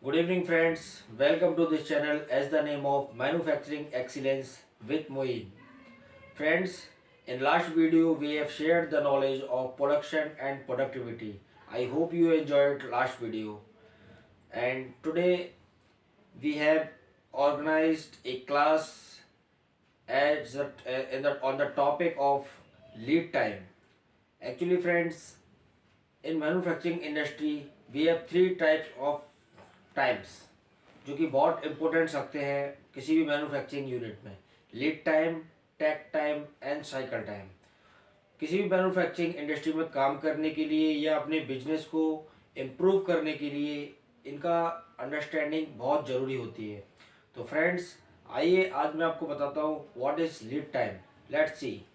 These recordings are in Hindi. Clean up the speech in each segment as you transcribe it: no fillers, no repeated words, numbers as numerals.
Good evening, friends. Welcome to this channel as the name of Manufacturing Excellence with Moeen. Friends, in last video we have shared the knowledge of production and productivity. I hope you enjoyed last video. And today we have organized a class on the topic of lead time. Actually, friends, in manufacturing industry we have three types of times जो कि बहुत इंपॉर्टेंट रखते हैं किसी भी मैन्युफैक्चरिंग यूनिट में। Lead time, take time and cycle time. किसी भी मैन्युफैक्चरिंग इंडस्ट्री में काम करने के लिए या अपने बिजनेस को इम्प्रूव करने के लिए इनका अंडरस्टैंडिंग बहुत ज़रूरी होती है। तो फ्रेंड्स, आइए आज मैं आपको बताता हूँ what is lead time. Let's see.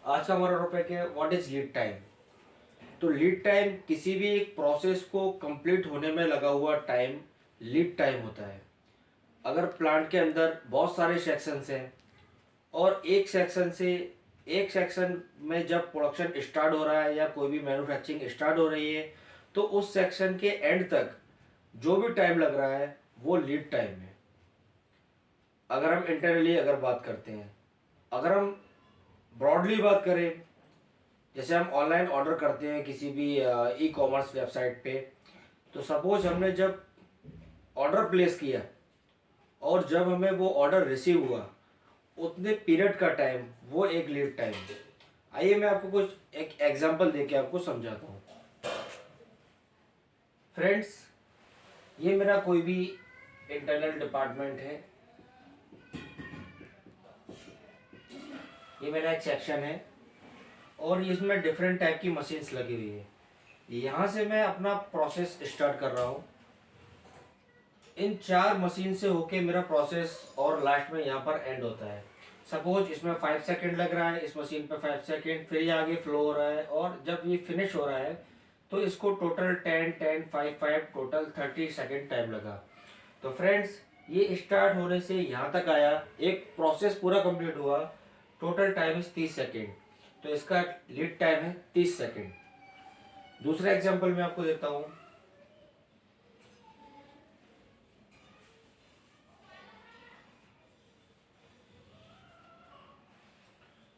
आज का हमारा टॉपिक है व्हाट इज़ लीड टाइम। तो लीड टाइम किसी भी एक प्रोसेस को कंप्लीट होने में लगा हुआ टाइम लीड टाइम होता है। अगर प्लांट के अंदर बहुत सारे सेक्शंस हैं और एक सेक्शन में जब प्रोडक्शन स्टार्ट हो रहा है या कोई भी मैन्युफैक्चरिंग स्टार्ट हो रही है तो उस सेक्शन के एंड तक जो भी टाइम लग रहा है वो लीड टाइम है। अगर हम इंटरनली अगर बात करते हैं, अगर हम ब्रॉडली बात करें, जैसे हम ऑनलाइन ऑर्डर करते हैं किसी भी ई कॉमर्स वेबसाइट पे, तो सपोज हमने जब ऑर्डर प्लेस किया और जब हमें वो ऑर्डर रिसीव हुआ उतने पीरियड का टाइम वो एक लीड टाइम है। आइए मैं आपको कुछ एक एग्जांपल देके आपको समझाता हूँ। फ्रेंड्स, ये मेरा कोई भी इंटरनल डिपार्टमेंट है, ये मेरा एक सेक्शन है और इसमें डिफरेंट टाइप की मशीन्स लगी हुई है। यहाँ से मैं अपना प्रोसेस स्टार्ट कर रहा हूँ। इन चार मशीन से होके मेरा प्रोसेस और लास्ट में यहाँ पर एंड होता है। सपोज इसमें 5 सेकंड लग रहा है, इस मशीन पे 5 सेकंड, फिर ये आगे फ्लो हो रहा है और जब ये फिनिश हो रहा है तो इसको टोटल 10 10 5 5 टोटल 30 सेकंड टाइम लगा। तो फ्रेंड्स, ये स्टार्ट होने से यहाँ तक आया, एक प्रोसेस पूरा कंप्लीट हुआ, टोटल टाइम इज 30 सेकेंड। तो इसका लीड टाइम है 30 सेकेंड। दूसरा एग्जाम्पल मैं आपको देता हूँ।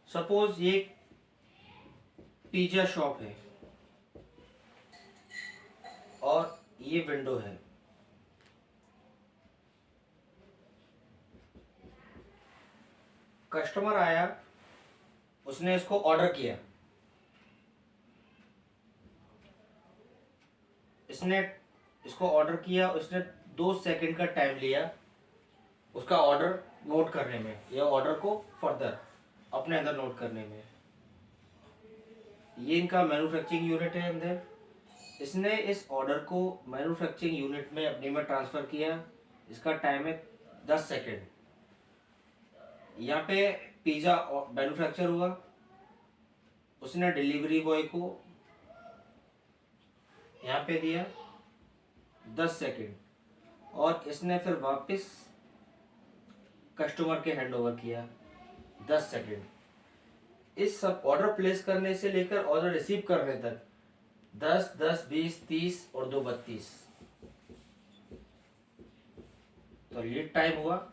सपोज ये पिज्जा शॉप है और ये विंडो है। कस्टमर आया, उसने इसको ऑर्डर किया, इसने इसको ऑर्डर किया, उसने 2 सेकंड का टाइम लिया उसका ऑर्डर नोट करने में या ऑर्डर को फर्दर अपने अंदर नोट करने में। ये इनका मैन्युफैक्चरिंग यूनिट है अंदर। इसने इस ऑर्डर को मैन्युफैक्चरिंग यूनिट में अपने में ट्रांसफ़र किया। इसका टाइम है 10 सेकेंड। यहाँ पे पिज़्ज़ा मैन्युफैक्चर हुआ, उसने डिलीवरी बॉय को यहाँ पे दिया 10 सेकेंड और इसने फिर वापस कस्टमर के हैंड ओवर किया 10 सेकेंड। इस सब ऑर्डर प्लेस करने से लेकर ऑर्डर रिसीव करने तक 10 10 20 30 और 2 32, तो लीड टाइम हुआ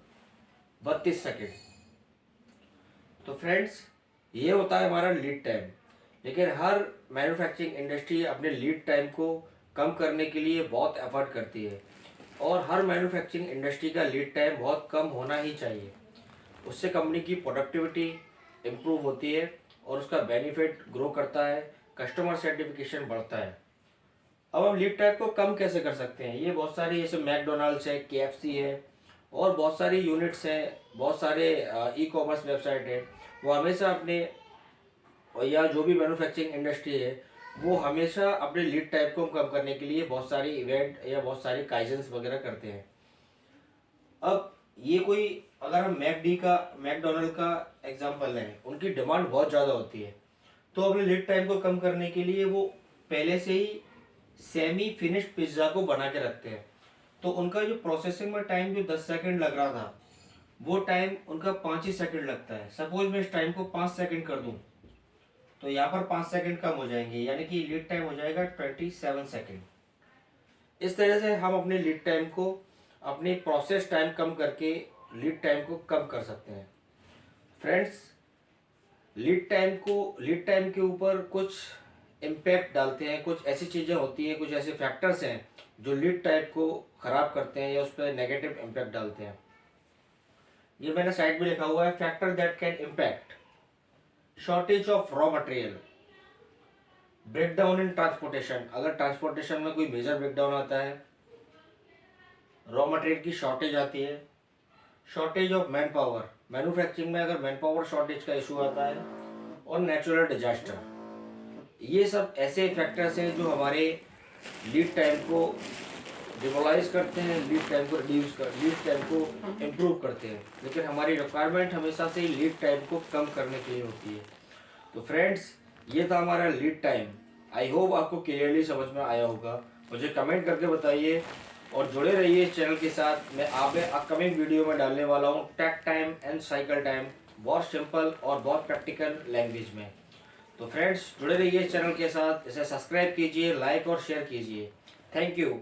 32 सेकेंड। तो फ्रेंड्स, ये होता है हमारा लीड टाइम। लेकिन हर मैन्युफैक्चरिंग इंडस्ट्री अपने लीड टाइम को कम करने के लिए बहुत एफर्ट करती है और हर मैन्युफैक्चरिंग इंडस्ट्री का लीड टाइम बहुत कम होना ही चाहिए। उससे कंपनी की प्रोडक्टिविटी इम्प्रूव होती है और उसका बेनिफिट ग्रो करता है, कस्टमर सर्टिफिकेशन बढ़ता है। अब हम लीड टाइम को कम कैसे कर सकते हैं? ये बहुत सारी, जैसे मैकडोनल्ड्स है, KFC है और बहुत सारी यूनिट्स हैं, बहुत सारे ई कॉमर्स वेबसाइट है, वो हमेशा अपने, या जो भी मैन्युफैक्चरिंग इंडस्ट्री है वो हमेशा अपने लीड टाइम को कम करने के लिए बहुत सारी इवेंट या बहुत सारी काइजेंस वगैरह करते हैं। अब ये कोई, अगर हम मैकडोनल्ड का एग्जांपल लें, उनकी डिमांड बहुत ज़्यादा होती है, तो अपने लीड टाइम को कम करने के लिए वो पहले से ही सेमी फिनिश्ड पिज्ज़ा को बना के रखते हैं। तो उनका जो प्रोसेसिंग में टाइम जो 10 सेकंड लग रहा था वो टाइम उनका 5 ही सेकंड लगता है। सपोज मैं इस टाइम को 5 सेकंड कर दूं तो यहाँ पर 5 सेकंड कम हो जाएंगे, यानी कि लीड टाइम हो जाएगा 27 सेकंड। इस तरह से हम अपने लीड टाइम को, अपनी प्रोसेस टाइम कम करके लीड टाइम को कम कर सकते हैं। फ्रेंड्स, लीड टाइम के ऊपर कुछ इम्पैक्ट डालते हैं, कुछ ऐसी चीज़ें होती हैं, कुछ ऐसे फैक्टर्स हैं जो लीड टाइम को ख़राब करते हैं या उस पर नेगेटिव इम्पैक्ट डालते हैं। ये मैंने साइड में लिखा हुआ है, factor that can impact shortage of raw material, breakdown in transportation, अगर ट्रांसपोर्टेशन में कोई मेजर ब्रेकडाउन आता है, रॉ मटेरियल की शॉर्टेज आती है, shortage of man power, manufacturing में अगर मैन पावर शॉर्टेज का इशू आता है, और नेचुरल डिजास्टर। ये सब ऐसे फैक्टर्स हैं जो हमारे लीड टाइम को डिमोलाइज करते हैं, लीड टाइम को लीड टाइम को इम्प्रूव करते हैं। लेकिन हमारी रिक्वायरमेंट हमेशा से लीड टाइम को कम करने के लिए होती है। तो फ्रेंड्स, ये था हमारा लीड टाइम। आई होप आपको क्लियरली समझ में आया होगा। मुझे कमेंट करके बताइए और जुड़े रहिए इस चैनल के साथ। मैं आप अपकमिंग वीडियो में डालने वाला हूँ take time and cycle time, बहुत सिंपल और बहुत प्रैक्टिकल लैंग्वेज में। तो फ्रेंड्स, जुड़े रहिए इस चैनल के साथ, इसे सब्सक्राइब कीजिए, लाइक और शेयर कीजिए। Thank you.